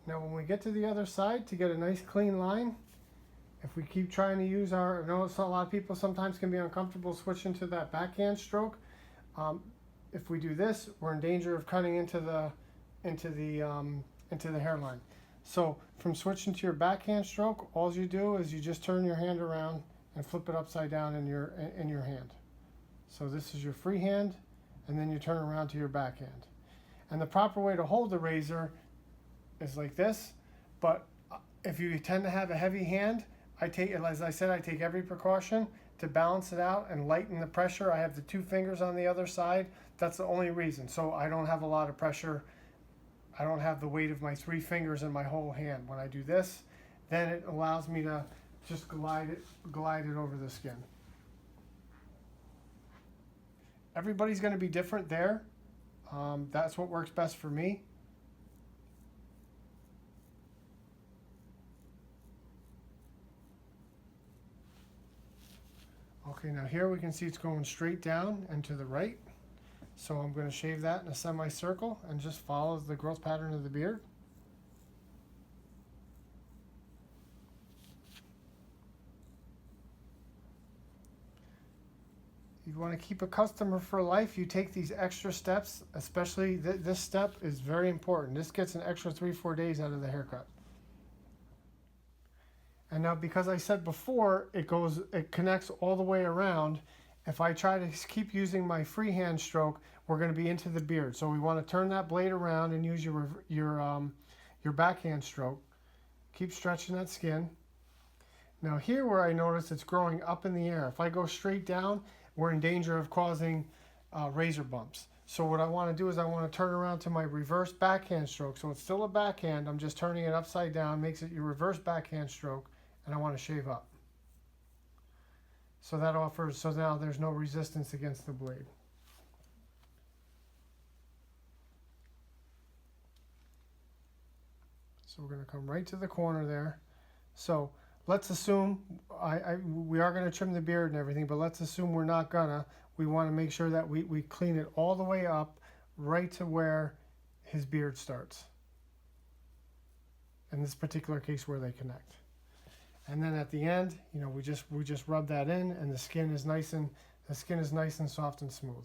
Now when we get to the other side, to get a nice clean line, if we keep trying to use our, I know a lot of people sometimes can be uncomfortable switching to that backhand stroke. If we do this, we're in danger of cutting into the hairline. So from switching to your backhand stroke, all you do is you just turn your hand around and flip it upside down in your hand. So this is your free hand, and then you turn around to your backhand. And the proper way to hold the razor is like this, but if you tend to have a heavy hand, as I said, I take every precaution to balance it out and lighten the pressure. I have the 2 fingers on the other side. That's the only reason. So I don't have a lot of pressure. I don't have the weight of my 3 fingers in my whole hand. When I do this, then it allows me to just glide it over the skin. Everybody's going to be different there. That's what works best for me. Okay, now here we can see it's going straight down and to the right. So I'm going to shave that in a semicircle and just follow the growth pattern of the beard. You want to keep a customer for life, you take these extra steps, especially this step is very important. This gets an extra 3-4 days out of the haircut. And now because I said before, it connects all the way around. If I try to keep using my freehand stroke, we're going to be into the beard. So we want to turn that blade around and use your backhand stroke. Keep stretching that skin. Now here where I notice it's growing up in the air. If I go straight down, we're in danger of causing razor bumps. So what I want to do is I want to turn around to my reverse backhand stroke. So it's still a backhand. I'm just turning it upside down, makes it your reverse backhand stroke, and I want to shave up. So now there's no resistance against the blade. So we're going to come right to the corner there. So let's assume we are going to trim the beard and everything, but let's assume we're not gonna. We want to make sure that we clean it all the way up right to where his beard starts. In this particular case where they connect. And then at the end, we just rub that in, and the skin is nice and soft and smooth.